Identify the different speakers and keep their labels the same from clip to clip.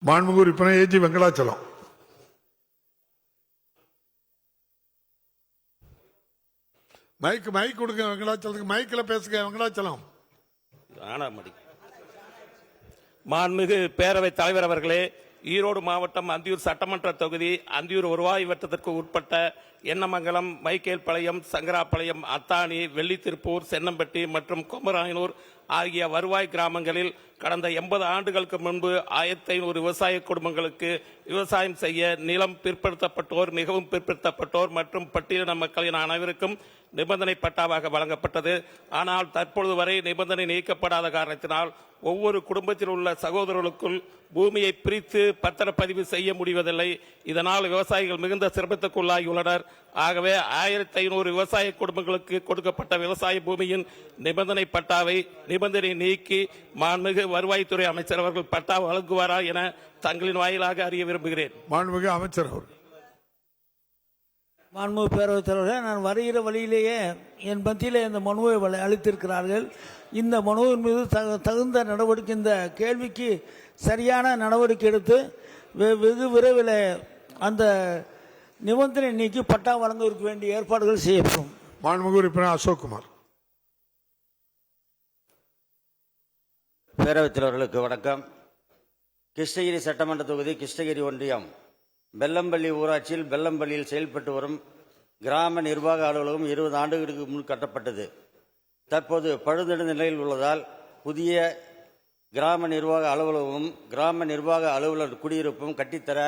Speaker 1: மாண்புமிகு உறுப்பினர் AG Venkatachalam. Mic கொடுங்க வெங்கடாச்சலத்துக்கு. மைக்கில் பேசுங்க வெங்கடாச்சலம்.
Speaker 2: மாண்புமிகு பேரவைத் தலைவர் அவர்களே, ஈரோடு மாவட்டம் அந்தியூர் சட்டமன்ற தொகுதி அந்தியூர் வருவாய் வட்டத்திற்கு உட்பட்ட எண்ணமங்கலம், மைக்கேல்பாளையம், சங்கராபாளையம், அத்தானி, வெள்ளித்திருப்பூர், சென்னம்பட்டி மற்றும் கொமராயனூர் ஆகிய வருவாய் கிராமங்களில் கடந்த 80 ஆண்டுகளுக்கு முன்பு 1500 விவசாய குடும்பங்களுக்கு விவசாயம் செய்ய நிலம் பிற்படுத்தப்பட்டோர், மிகவும் பிற்படுத்தப்பட்டோர் மற்றும் பட்டியலின மக்களின் அனைவருக்கும் நிபந்தனை பட்டாவாக வழங்கப்பட்டது. ஆனால் தற்பொழுது வரை நிபந்தனை நீக்கப்படாத காரணத்தினால் ஒவ்வொரு குடும்பத்தில் உள்ள சகோதரர்களுக்குள் பூமியை பிரித்து பத்திரப்பதிவு செய்ய முடிவதில்லை. இதனால் விவசாயிகள் மிகுந்த சிரமத்துக்குள்ளாகியுள்ளனர். ஆகவே 1500 விவசாய குடும்பங்களுக்கு கொடுக்கப்பட்ட விவசாய பூமியின் நிபந்தனை பட்டாவை நிபந்தனை நீக்கி மாண்புமிகு வருவாய்த்துறை அமைச்சர் அவர்கள் பட்டா வழங்குவாரா என தங்களின் வாயிலாக அறிய விரும்புகிறேன்.
Speaker 1: மாண்புமிகு அமைச்சர் அவர்கள்.
Speaker 3: மாண்புமிகு பேரவைத் தலைவர்கள், நான் வருகிற வழியிலேயே என் மத்தியில் இந்த மனுவை அளித்திருக்கிறார்கள். இந்த மனுவின் மீது தகுந்த நடவடிக்கை, இந்த கேள்விக்கு சரியான நடவடிக்கை எடுத்து வெகு விரைவில் அந்த நிபந்தனை நீக்கி பட்டா வழங்குவதற்கு வேண்டிய ஏற்பாடுகள் செய்யப்படும்.
Speaker 1: மாண்புமிகு உறுப்பினர் அசோக்குமார்.
Speaker 4: பேரவைத் தலைவர்களுக்கு வணக்கம். கிருஷ்ணகிரி சட்டமன்ற தொகுதி கிருஷ்ணகிரி ஒன்றியம் பெல்லம்பள்ளி ஊராட்சியில் பெல்லம்பள்ளியில் செயல்பட்டு வரும் கிராம நிர்வாக அலுவலகம் 20 ஆண்டுகளுக்கு முன் கட்டப்பட்டது. தற்போது பழுதடைந்த நிலையில் உள்ளதால் புதிய கிராம நிர்வாக அலுவலகமும் கிராம நிர்வாக அலுவலர் குடியிருப்பும் கட்டித்தர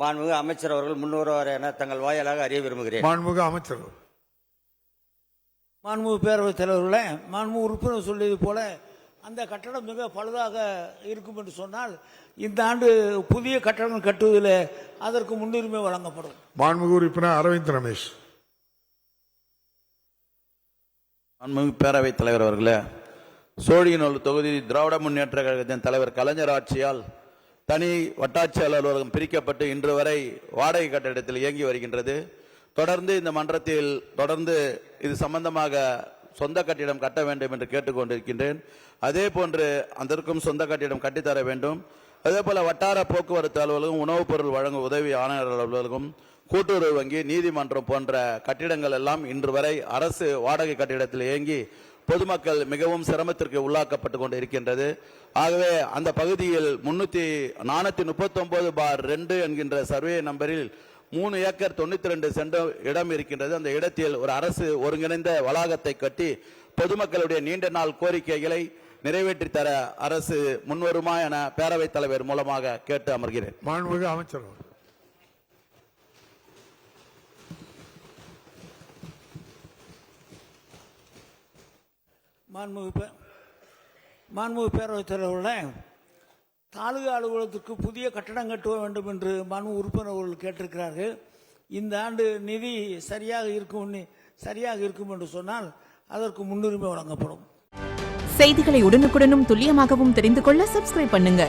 Speaker 4: மாண்புமிகு அமைச்சர் அவர்கள் முன்வருவார் என தங்கள் வாயிலாக அறிய விரும்புகிறேன்.
Speaker 1: மாண்புமிகு அமைச்சர்.
Speaker 3: மாண்புமிகு பேரவைத் தலைவர்களே, மாண்புமிகு உறுப்பினர் சொல்லியது போல அந்த கட்டடம் மிக பழுதாக இருக்கும் என்று சொன்னால் இந்த ஆண்டு புதிய கட்டடங்கள் கட்டுவதில் அதற்கு முன்னுரிமை வழங்கப்படும்.
Speaker 1: மாண்புமிகு உறுப்பினர் அரவிந்த் ரமேஷ்.
Speaker 5: மாண்புமிகு பேரவைத் தலைவர் அவர்களே, சோழிங்கநல்லூர் தொகுதி திராவிட முன்னேற்ற கழகத்தின் தலைவர் கலைஞர் ஆட்சியால் தனி வட்டாட்சி அலுவலகம் பிரிக்கப்பட்டு இன்று வரை வாடகை கட்டிடத்தில் இயங்கி வருகின்றது. தொடர்ந்து இந்த மன்றத்தில் இது சம்பந்தமாக சொந்த கட்டிடம் கட்ட வேண்டும் என்று கேட்டுக்கொண்டிருக்கின்றேன். அதே போன்று அதற்கும் சொந்த கட்டிடம் கட்டித்தர வேண்டும். அதே போல வட்டார போக்குவரத்து அலுவலகம், உணவுப் பொருள் வழங்கும் உதவி ஆணையர் அலுவலகம், கூட்டுறவு வங்கி, நீதிமன்றம் போன்ற கட்டிடங்கள் எல்லாம் இன்று வரை அரசு வாடகை கட்டிடத்தில் இயங்கி பொதுமக்கள் மிகவும் சிரமத்திற்கு உள்ளாக்கப்பட்டு கொண்டு இருக்கின்றது. ஆகவே அந்த பகுதியில் 439/2 என்கின்ற சர்வே நம்பரில் 3 ஏக்கர் 92 சென்ட் இடம் இருக்கின்றது. அந்த இடத்தில் ஒரு அரசு ஒருங்கிணைந்த வளாகத்தை கட்டி பொதுமக்களுடைய நீண்ட நாள் கோரிக்கைகளை நிறைவேற்றி தர அரசு முன்வருமா என பேரவைத் தலைவர் மூலமாக கேட்டு அமர்கிறேன்.
Speaker 1: மாண்புமிகு அமைச்சர்.
Speaker 3: மாண்புமிகு பேரவைத் தலைவர்களே, தாலுகா அலுவலகத்திற்கு புதிய கட்டடம் கட்ட வேண்டும் என்று மாண்புமிகு உறுப்பினர் அவர்கள் கேட்டிருக்கிறார்கள். இந்த ஆண்டு நிதி சரியாக இருக்கும் என்று சொன்னால் அதற்கு முன்னுரிமை வழங்கப்படும்.
Speaker 6: செய்திகளை உடனுக்குடனும் துல்லியமாகவும் தெரிந்து கொள்ள சப்ஸ்கிரைப் பண்ணுங்க.